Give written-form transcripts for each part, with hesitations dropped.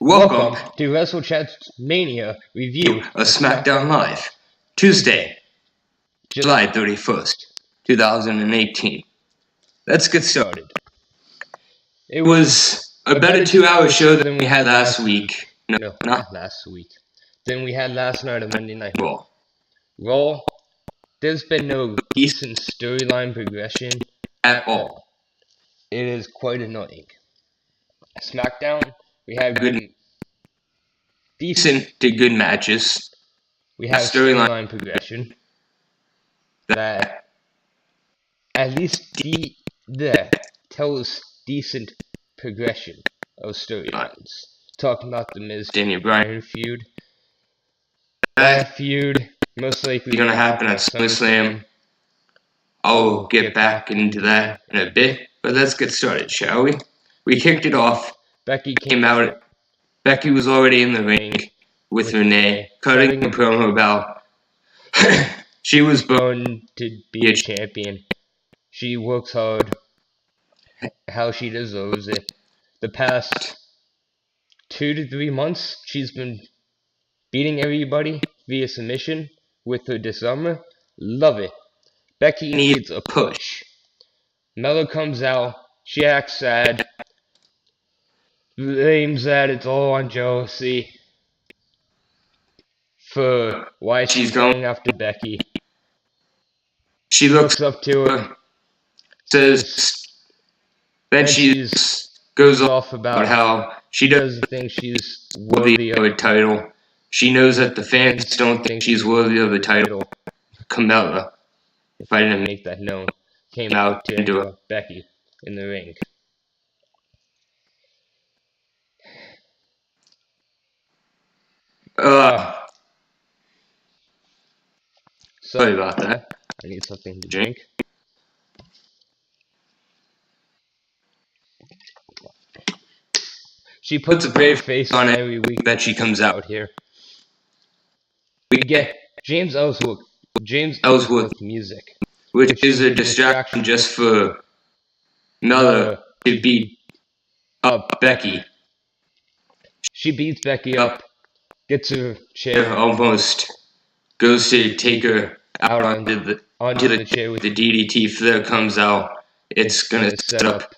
Welcome to Wrestlechatmaina review of SmackDown Live, Tuesday, July 31st, 2018. Let's get started. It was a better 2-hour show than we had last week. No, not last week. Than we had last night on Monday Night Raw. There's been no decent storyline progression At all. It is quite annoying. SmackDown, we have decent to good matches. We have storyline progression that at least tells decent progression of storylines. Talking about the Miz Daniel Bryan feud. That feud most likely going to happen at SummerSlam. I'll get back into that in a bit, but let's get started, shall we? We kicked it off. Becky came out. Becky was already in the ring with Renee, cutting a promo about she was born to be a champion. She works hard, how she deserves it. The past 2 to 3 months, she's been beating everybody via submission with her disarmer. Love it. Becky needs a push. Mella comes out. She acts sad. Blames that it's all on jealousy for why she's going after Becky. She looks up to her. Says then she goes off about how she doesn't think she's worthy of a title. She knows that the fans don't think she's worthy of the title. Carmella, if I didn't make that known, came out to interrupt Becky in the ring. Sorry about that. I need something to drink. She puts a brave face on every week that she comes out here. We get James Ellsworth music, which is a distraction just for Mella to beat up Becky. She beats Becky up, gets her chair, almost goes to take her out onto the chair with the DDT. Flair comes out. It's gonna set up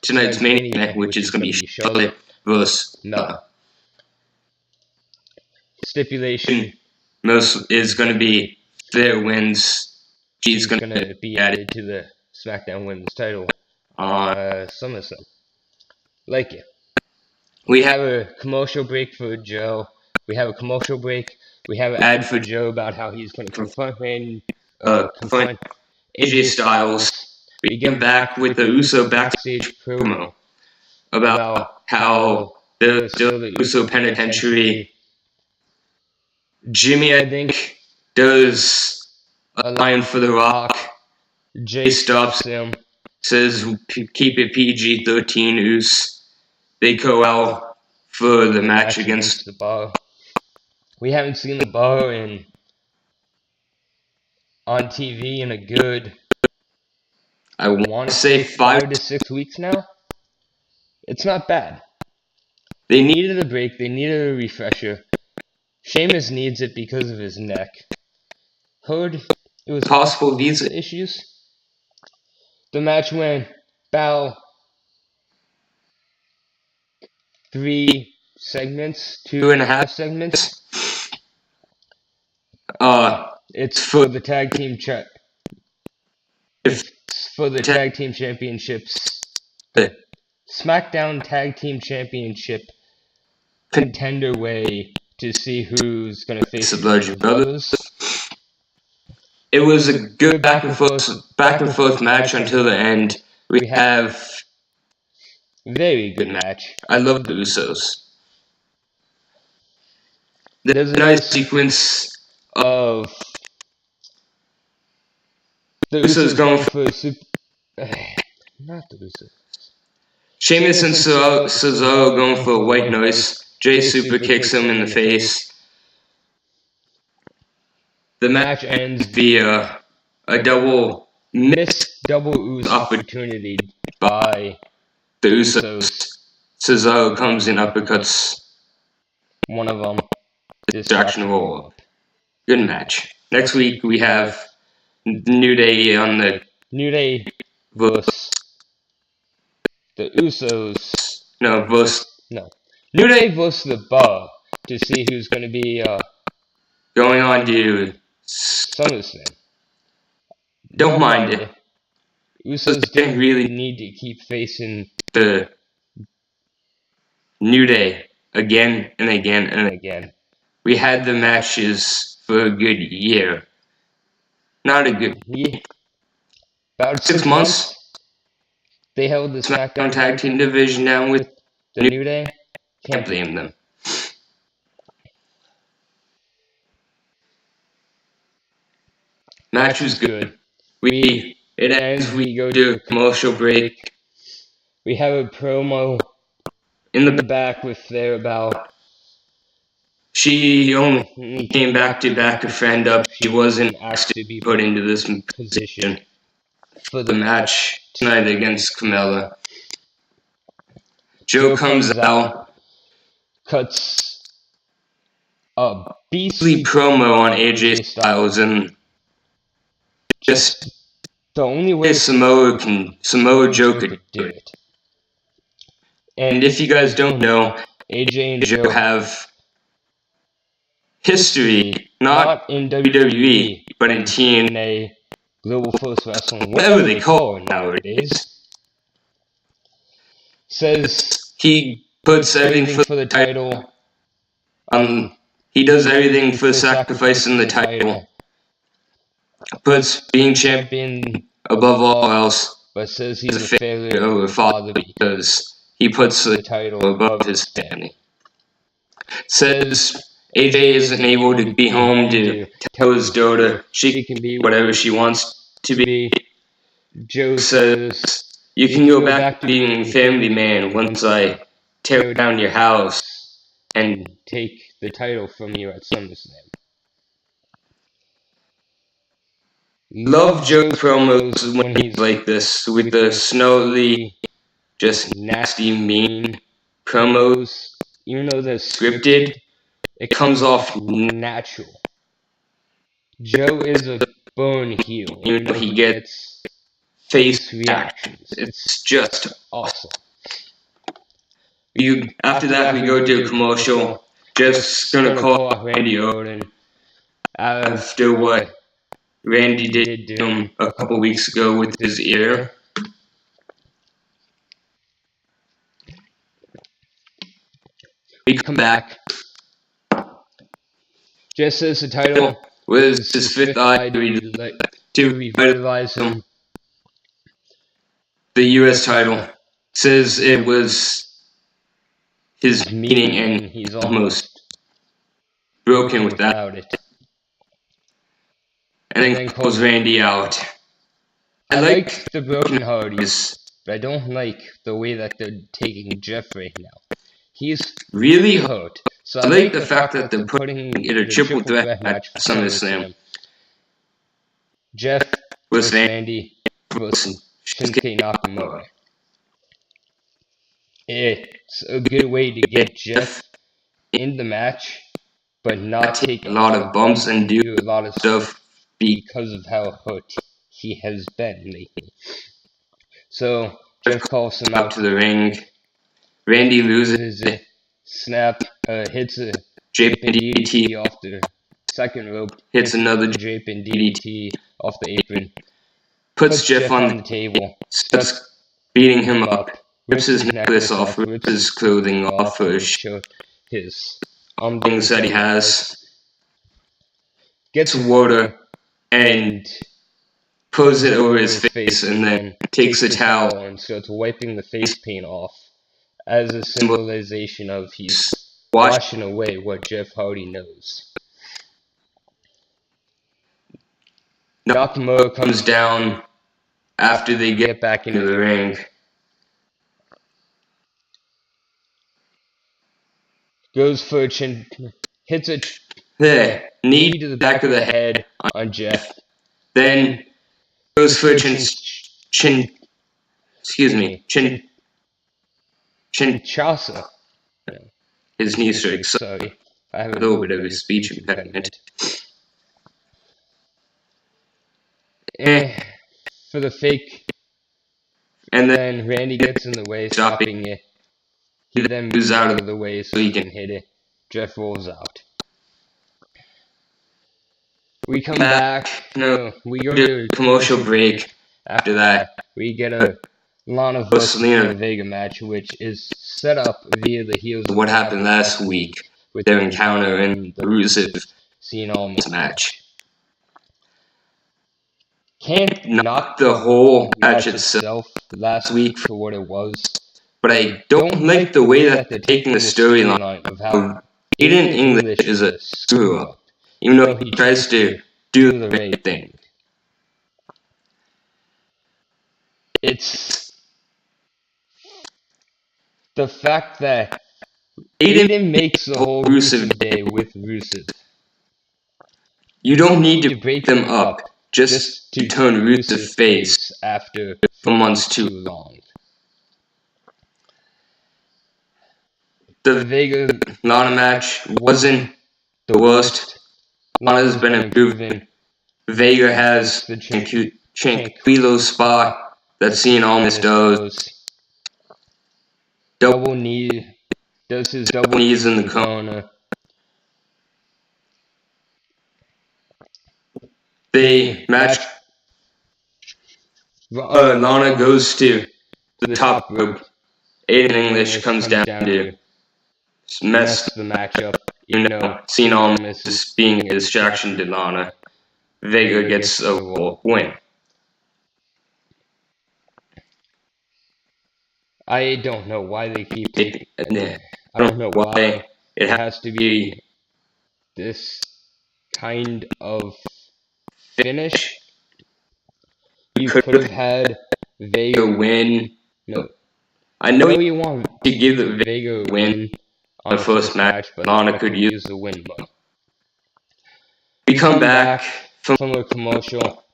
tonight's main event, which is gonna be Charlotte versus Mella. Stipulation most is going to be Flair wins. She's going to be added to the SmackDown Women's title on SummerSlam. Like it. We have a commercial break for Joe. We have an ad for Joe about how he's going to confront AJ Styles. We get back with the Uso backstage promo about how there's still the Uso Penitentiary. Jimmy, I think, does a line for The Rock. Jay stops him, says, keep it PG-13, Us. They go out for the match against the Bar. We haven't seen the Bar on TV in a good, I want to say 5 to 6 weeks now. It's not bad. They needed a break. They needed a refresher. Sheamus needs it because of his neck. Heard it was possible visa issues. The match went about 3 segments, 2.5 segments. It's for the tag team tag team championships. The SmackDown Tag Team Championship contender way to see who's going to face the Bludgeon Brothers. It was a good back and forth match until the end. We have very good match. I love the Usos. There's a nice sequence of the Usos going for not the Usos. Sheamus and Cesaro going for a white noise. Jay super kicks him in the face. The match ends via a missed double Uso opportunity by the Usos Cesaro comes in, uppercuts one of them. Distraction roll up. Good match. Next week we have New Day on the New Day versus the Usos. No. New Day versus the Bar to see who's going to be going on to SummerSlam. Don't mind it. Usos didn't really need to keep facing the New Day again and again and again. We had the matches for a good year. Not a good year. About 6 months. They held the SmackDown Tag Team division down with the New Day. Can't blame them. Match was good. It ends. We go to a commercial break. We have a promo in the back with their about. She only came back to back a friend up. She wasn't asked to be put into this position for the match tonight against Carmella. Joe comes out, cuts a beastly promo on AJ Styles, and just the only way Samoa Joe could do it. And if you guys don't know, AJ and Joe have history, not in WWE, but in TNA, Global Force Wrestling, whatever they call it nowadays. Says he puts everything for the title. He does everything for sacrificing the title. Puts being champion above all else. But says he's a failure of a father because he puts the title above his family. Says AJ isn't able to be home to tell his daughter she can be whatever she wants to be. Joe says, you can go back to being a family man once I tear down your house and take the title from you at SummerSlam. Love Joe's promos when he's like this, with the snowly, just nasty, mean promos. Even though they're scripted, it comes off natural. Joe is a born heel. Even though he gets face reactions. It's just awesome. After that, we go to a commercial. Just gonna call out Randy Orton after what Randy did to him a couple weeks ago with his ear. We come back. Just as the title was his fifth eye to revitalize him. The U.S. title says it was his meaning, and he's almost broken without it. And then calls Randy out. I like the broken hearties, but I don't like the way that they're taking Jeff right now. He's really hurt. So I like the fact that they're putting it a triple threat match for SummerSlam. Jeff versus Randy versus Shinsuke Nakamura. It's a good way to get Jeff in the match, but not take a lot of bumps and do a lot of stuff because of how hurt he has been lately. So Jeff calls him out to the ring. Randy loses it. Snap, hits a Japin DDT off the second rope. Hits another Japin DDT off the apron. Puts Jeff on the table. Starts beating him up. Rips his necklace off. Rips his clothing off for his things that he has. Gets water and pours it over his face, and then takes a towel and starts wiping the face paint off as a symbolization of he's washing away what Jeff Hardy knows. Nakamura comes down after they get back into the ring. Goes for a chin, hits a knee to the back of the head on Jeff. Then goes for a chin Kinshasa. His knees are Sorry, I have a little bit of a speech impediment. For the fake, and then Randy gets in the way, stopping it. He then moves out of the way so he can hit it. Jeff rolls out. We come back. No, we go to a commercial break. After that, we get a Lana vs. Vega match, which is set up via the heels of what happened last week with their encounter in the Rusev match. Can't knock the whole match itself last week for what it was, but I don't like the way that they're taking the storyline of how Aiden English is a screw-up, even though he tries to do the right thing. It's the fact that Aiden makes the whole Rusev day with Rusev. You don't need to break them up just to turn Rusev face after 4 months too long. The Vega-Lana match wasn't the worst. Lana's been improving. Vega has the tranquilo spot that Cien almost does. Double knee. Does his double knees in the corner. They match. Lana goes to the top rope. Aiden English comes down to mess the matchup. You know, Cien almost just being a distraction to Lana. Vega gets a win. I don't know why they keep I don't know why it has to be this kind of finish. You could have had Vega win. No. I know you want to give the Vega win on the first match, but Lana could use the win. But we come back from a commercial.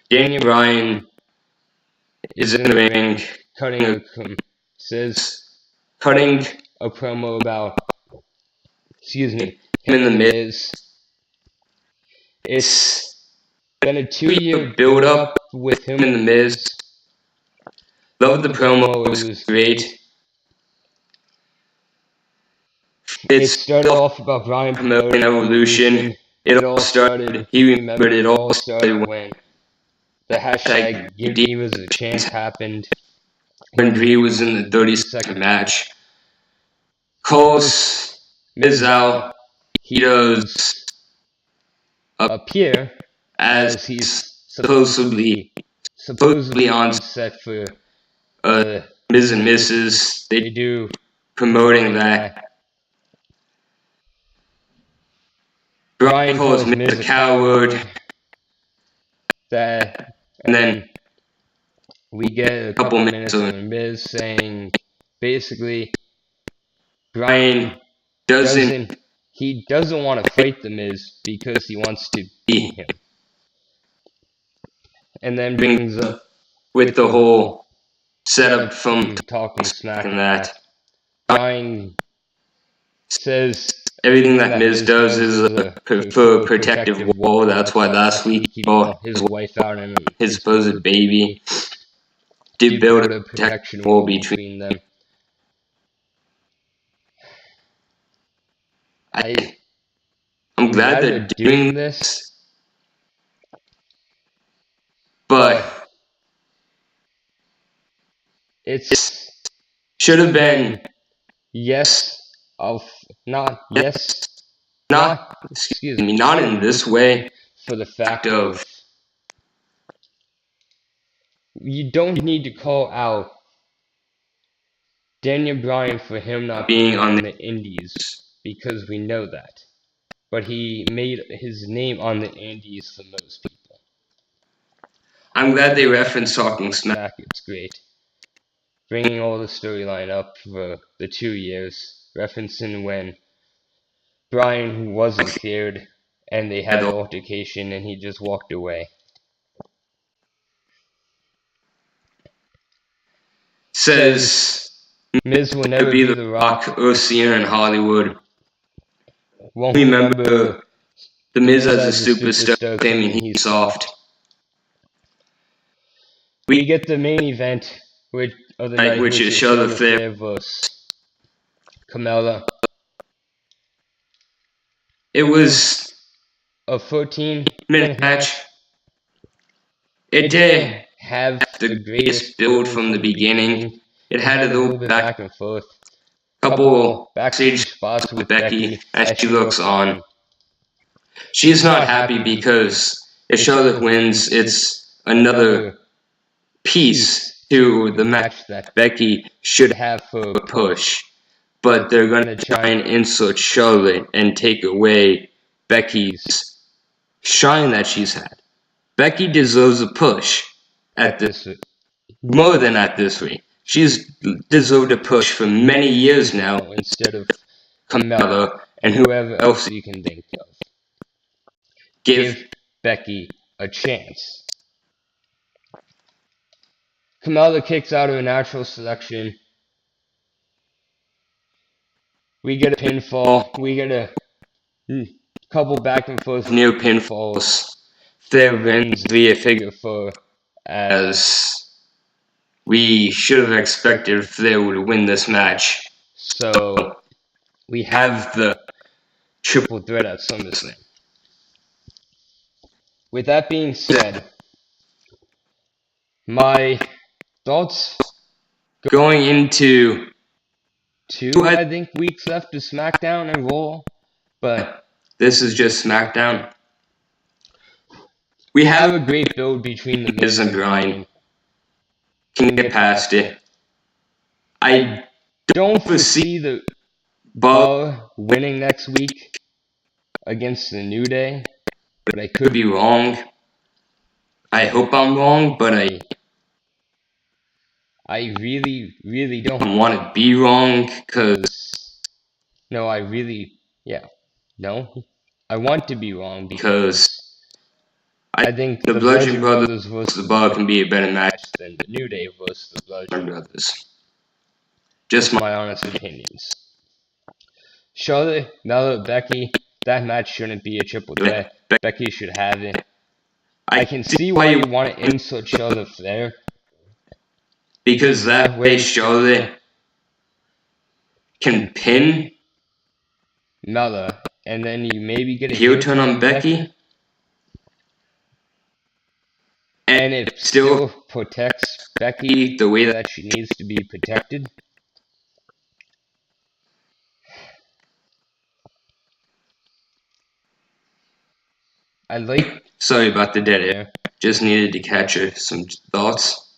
Daniel Bryan is in the ring cutting a promo about him in the Miz. It's been a 2-year build up with him in the Miz. Loved the promo, it was great. It started off about Bryan promoting Evolution. It all started, he remembered it all started when the hashtag Give Divas a Chance happened. When Brie was in the 32nd match. Calls Miz out. He does appear as he's supposedly on set for Miz and Mrs. They do promoting that. Bryan calls Miz a coward. And then we get a couple minutes of Miz saying basically Bryan doesn't want to fight the Miz because he wants to beat him. And then brings up with the whole setup from Talking Smack and that. Bryan says everything that Miz does is for a protective wall. That's why last week he brought his wife out and his supposed baby to build a protection wall between them. I'm glad they're doing this, but it should have been not in this way. For the fact of you don't need to call out Daniel Bryan for him not being on the Indies because we know that. But he made his name on the Indies for most people. I'm glad they referenced Talking Smack. It's great. Bringing all the storyline up for the 2 years, referencing when Bryan wasn't cleared and they had an altercation and he just walked away. Says Miz will never be The Rock. Or Cena in Hollywood. Won't remember The Miz as a superstar claiming he's soft. We get the main event of the night, which is Charlotte Flair vs. Carmella. It was a 14-minute match. It did have the greatest build from the beginning. It had a little bit back and forth. Couple backstage spots with Becky as she looks on. She's not happy because if Charlotte wins, it's another piece to the match that Becky should have for a push. But they're going to try and insult Charlotte and take away Becky's shine that she's had. Becky deserves a push at this more than at this week. She's deserved a push for many years now instead of Carmella and whoever else you can think of. Give Becky a chance. Carmella kicks out of a natural selection. We get a pinfall. We get a couple back and forth near pinfalls. Flair wins via figure four, as we should have expected Flair would win this match. So we have the triple threat at SummerSlam. With that being said, my thoughts going into I think, weeks left of SmackDown and Raw, but this is just SmackDown. We have a great build between the Miz and Bryan. Can get past it. I don't foresee the Bar winning next week against the New Day, but I could be wrong. I hope I'm wrong, but I really don't want to be wrong, because no, I want to be wrong because I think the Bludgeon Brothers versus the Bar can be a better match than the New Day versus the Bludgeon Brothers. Just my honest opinions. Charlotte, now Becky, that match shouldn't be a triple threat. Becky should have it. I can see why you want to insert Charlotte Flair, because that way Charlotte can pin Mella, and then you maybe get a heel turn on Becky, and it still protects Becky the way that she needs to be protected. Sorry about the dead air. Just needed to catch some thoughts.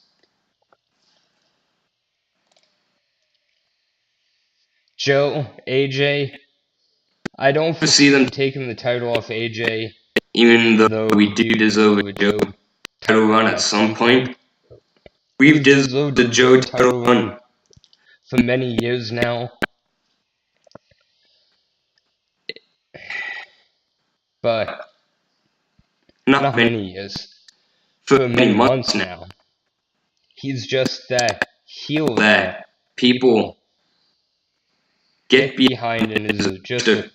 Joe, AJ, I don't foresee them taking the title off AJ, even though we do deserve a Joe title run at some point. We've deserved the Joe title run for many years now. But not many years. For many months now. He's just that heel that people get behind and is just a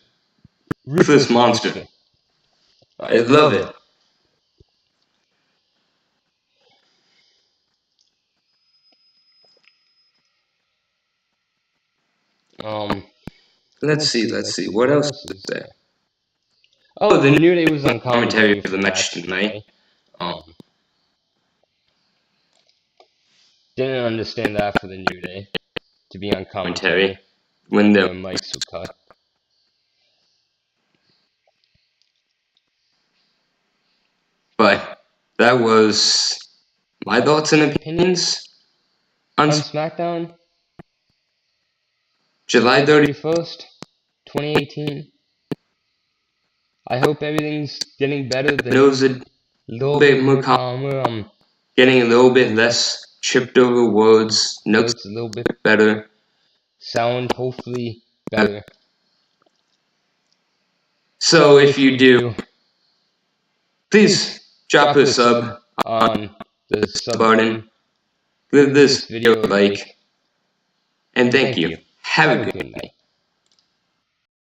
ruthless monster. I love it. Let's see. What else is there? Oh, the New Day was on commentary for the match tonight. Didn't understand that for the New Day to be on commentary when their mics were cut. But that was my thoughts and opinions on SmackDown, July 31st, 2018. I hope everything's getting better. The nose a little bit more calmer. Getting a little bit less tripped over words. Notes a little bit better. Sound hopefully better. So if you do, please drop a sub on the sub button. Give this video a like. And thank you. Have a good night.